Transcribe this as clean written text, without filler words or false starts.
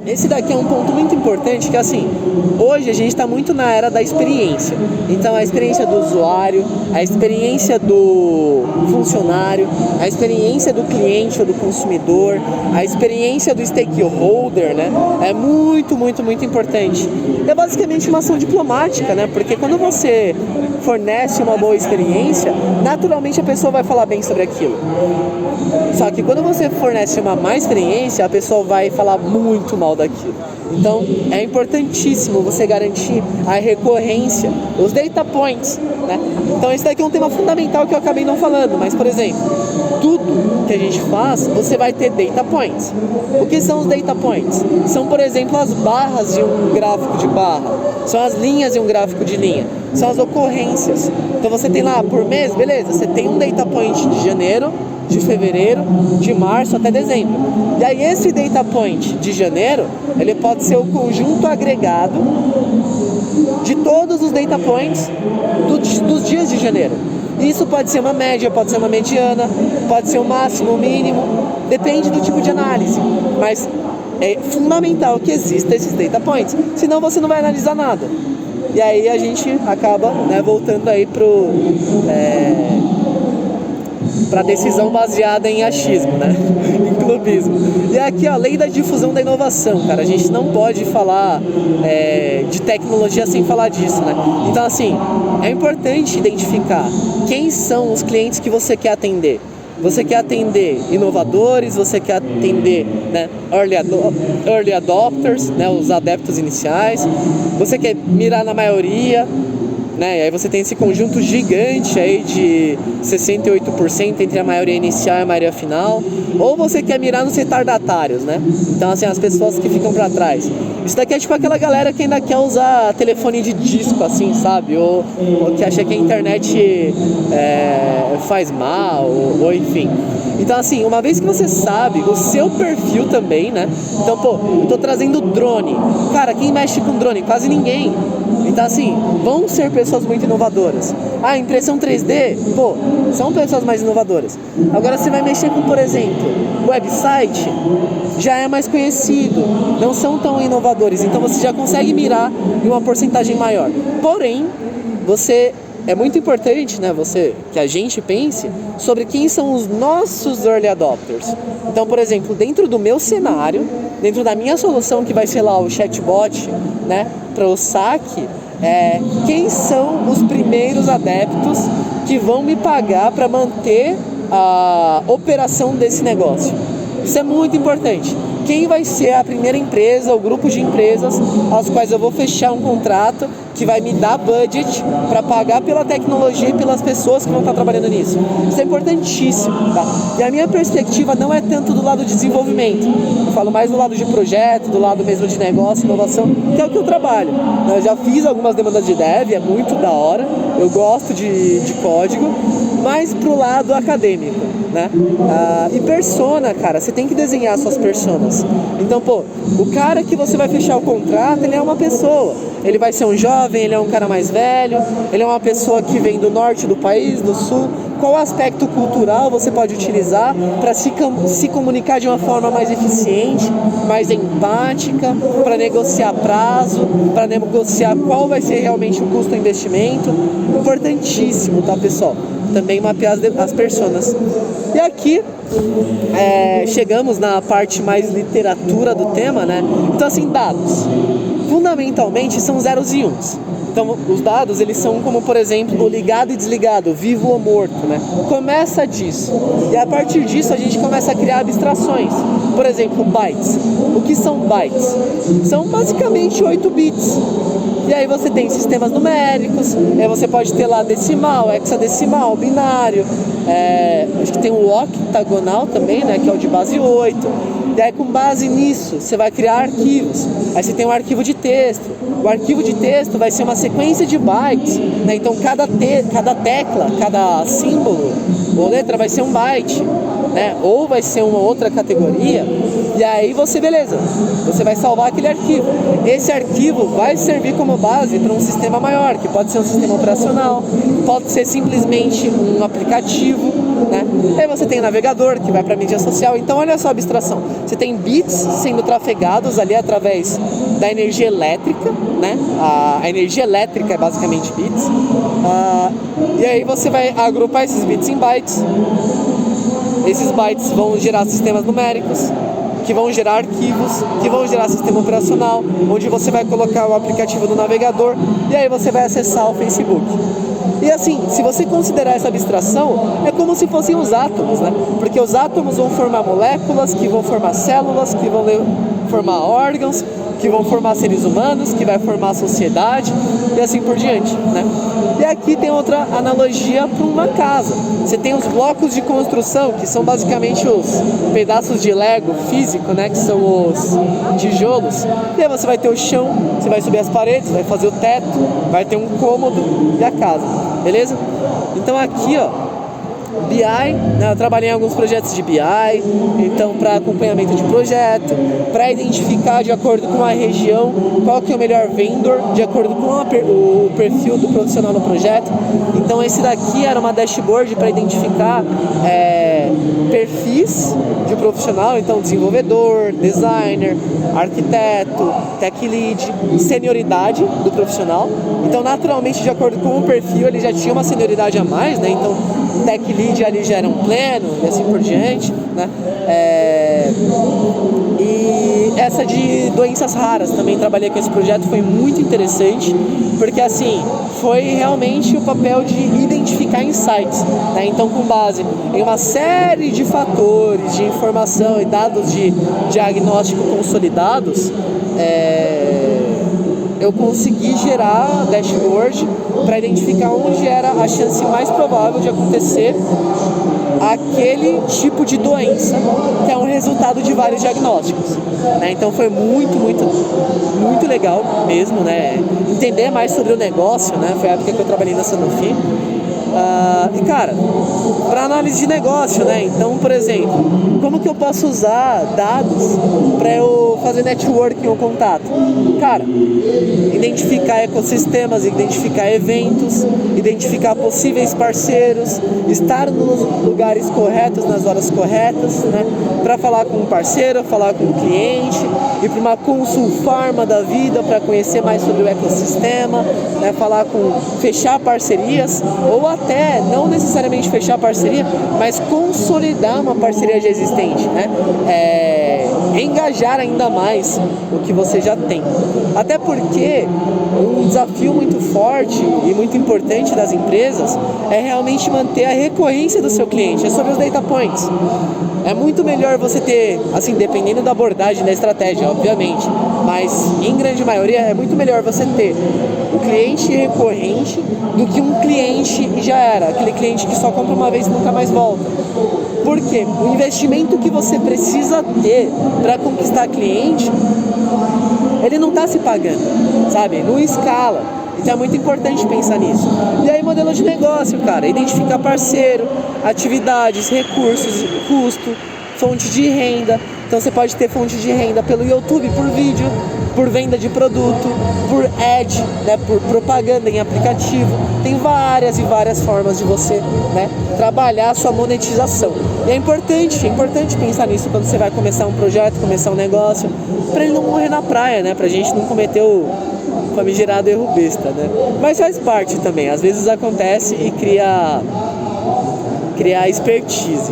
Esse daqui é um ponto muito importante, que assim, hoje a gente está muito na era da experiência. Então a experiência do usuário, a experiência do funcionário, a experiência do cliente ou do consumidor, a experiência do stakeholder, né? É muito, muito, muito importante. É basicamente uma ação diplomática, né? Porque quando você fornece uma boa experiência, naturalmente a pessoa vai falar bem sobre aquilo. Só que quando você fornece uma má experiência, a pessoa vai falar muito mal daquilo. Então é importantíssimo você garantir a recorrência, os data points, né? Então esse daqui é um tema fundamental que eu acabei não falando, mas por exemplo, tudo que a gente faz, você vai ter data points. O que são os data points? São, por exemplo, as barras de um gráfico de barra, são as linhas de um gráfico de linha, são as ocorrências. Então você tem lá por mês, beleza, você tem um data point de janeiro, de fevereiro, de março até dezembro. E aí esse data point de janeiro, ele pode ser o conjunto agregado de todos os data points dos dias de janeiro. Isso pode ser uma média, pode ser uma mediana, pode ser o máximo, o mínimo, depende do tipo de análise. Mas é fundamental que exista esses data points, senão você não vai analisar nada. E aí a gente acaba, né, voltando aí para decisão baseada em achismo, né? Em clubismo. E aqui, ó, lei da difusão da inovação, cara. A gente não pode falar de tecnologia sem falar disso, né? Então, assim, é importante identificar quem são os clientes que você quer atender. Você quer atender inovadores, você quer atender, né, early adopters, né, os adeptos iniciais. Você quer mirar na maioria, né? E aí você tem esse conjunto gigante aí de 68% entre a maioria inicial e a maioria final. Ou você quer mirar nos retardatários, né? Então, assim, as pessoas que ficam pra trás. Isso daqui é tipo aquela galera que ainda quer usar telefone de disco, assim, sabe? Ou que acha que a internet faz mal, ou enfim. Então, assim, uma vez que você sabe o seu perfil também, né? Então, pô, eu tô trazendo drone. Cara, quem mexe com drone? Quase ninguém. Então, assim, vão ser pessoas muito inovadoras. Ah, impressão 3D? Pô, são pessoas mais inovadoras. Agora, você vai mexer com, por exemplo, website, já é mais conhecido, não são tão inovadores. Então, você já consegue mirar em uma porcentagem maior. Porém, é muito importante, né, que a gente pense sobre quem são os nossos early adopters. Então, por exemplo, dentro do meu cenário, dentro da minha solução, que vai ser lá o chatbot, né, para o saque, quem são os primeiros adeptos que vão me pagar para manter a operação desse negócio. Isso é muito importante. Quem vai ser a primeira empresa, o grupo de empresas às quais eu vou fechar um contrato que vai me dar budget para pagar pela tecnologia e pelas pessoas que vão estar trabalhando nisso. Isso é importantíssimo, tá? E a minha perspectiva não é tanto do lado de desenvolvimento. Eu falo mais do lado de projeto, do lado mesmo de negócio, inovação, que é o que eu trabalho. Eu já fiz algumas demandas de dev, é muito da hora. Eu gosto de código, mas pro lado acadêmico, né? E persona, cara, você tem que desenhar suas personas. Então, pô, o cara que você vai fechar o contrato, ele é uma pessoa. Ele vai ser um jovem, ele é um cara mais velho, ele é uma pessoa que vem do norte do país, do sul. Qual aspecto cultural você pode utilizar para se comunicar de uma forma mais eficiente, mais empática, para negociar prazo, para negociar qual vai ser realmente o custo do investimento? Importantíssimo, tá, pessoal? Também mapear as personas. E aqui chegamos na parte mais literatura do tema, né? Então, assim, dados fundamentalmente são zeros e uns. Então, os dados, eles são como, por exemplo, o ligado e desligado, vivo ou morto, né? Começa disso. E a partir disso, a gente começa a criar abstrações. Por exemplo, bytes. O que são bytes? São basicamente 8 bits. E aí você tem sistemas numéricos, aí você pode ter lá decimal, hexadecimal, binário, acho que tem o octagonal também, né, que é o de base 8. E aí, com base nisso, você vai criar arquivos. Aí você tem um arquivo de texto. O arquivo de texto vai ser uma sequência de bytes, né? Então, cada tecla, cada símbolo ou letra vai ser um byte, né? Ou vai ser uma outra categoria. E aí você vai salvar aquele arquivo. Esse arquivo vai servir como base para um sistema maior, que pode ser um sistema operacional, pode ser simplesmente um aplicativo, né? Aí você tem o navegador, que vai para mídia social. Então, olha só a abstração. Você tem bits sendo trafegados ali através da energia elétrica, né? A energia elétrica é basicamente bits. E aí você vai agrupar esses bits em bytes. Esses bytes vão gerar sistemas numéricos, que vão gerar arquivos, que vão gerar sistema operacional, onde você vai colocar o aplicativo do navegador e aí você vai acessar o Facebook. E assim, se você considerar essa abstração, é como se fossem os átomos, né? Porque os átomos vão formar moléculas, que vão formar células, que vão formar órgãos, que vão formar seres humanos, que vai formar sociedade e assim por diante, né? E aqui tem outra analogia para uma casa. Você tem os blocos de construção, que são basicamente os pedaços de Lego físico, né? Que são os tijolos. E aí você vai ter o chão, você vai subir as paredes, vai fazer o teto, vai ter um cômodo e a casa, beleza? Então aqui, ó, BI, né, eu trabalhei em alguns projetos de BI, então para acompanhamento de projeto, para identificar de acordo com a região qual que é o melhor vendor, de acordo com o perfil do profissional no projeto. Então esse daqui era uma dashboard para identificar perfis de profissional, então desenvolvedor, designer, arquiteto, tech lead, senioridade do profissional. Então naturalmente de acordo com o perfil ele já tinha uma senioridade a mais, né? Então tech lead ali já era um pleno e assim por diante, né? E essa de doenças raras, também trabalhei com esse projeto, foi muito interessante, porque assim, foi realmente o papel de identificar insights, né? Então com base em uma série de fatores, de informação e dados de diagnóstico consolidados, eu consegui gerar dashboard para identificar onde era a chance mais provável de acontecer aquele tipo de doença, que é um resultado de vários diagnósticos, né? Então foi muito legal mesmo, né? Entender mais sobre o negócio, né? Foi a época que eu trabalhei na Sanofi. E cara, para análise de negócio, né? Então, por exemplo, como que eu posso usar dados para eu fazer networking ou contato? Cara, identificar ecossistemas, identificar eventos, identificar possíveis parceiros, estar nos lugares corretos, nas horas corretas, né? Para falar com um parceiro, falar com um cliente, ir para uma consulfarma da vida para conhecer mais sobre o ecossistema, né? Fechar parcerias, ou até não necessariamente fechar parceria, mas consolidar uma parceria já existente, né? Engajar ainda mais o que você já tem. Até porque um desafio muito forte e muito importante das empresas é realmente manter a recorrência do seu cliente. É sobre os data points. É muito melhor você ter, assim, dependendo da abordagem, da estratégia, obviamente, mas em grande maioria é muito melhor você ter o cliente recorrente do que um cliente e já era, aquele cliente que só compra uma vez e nunca mais volta. Por quê? O investimento que você precisa ter para conquistar cliente, ele não está se pagando, sabe? Não escala. Então é muito importante pensar nisso. E aí, modelo de negócio, cara, identificar parceiro, atividades, recursos, custo, fonte de renda. Então você pode ter fonte de renda pelo YouTube, por vídeo, por venda de produto, por ad, né, por propaganda em aplicativo. Tem várias e várias formas de você, né, trabalhar a sua monetização. E é importante pensar nisso quando você vai começar um projeto, começar um negócio, para ele não morrer na praia, né, pra gente não cometer o famigerado erro besta, né? Mas faz parte também, às vezes acontece e cria expertise.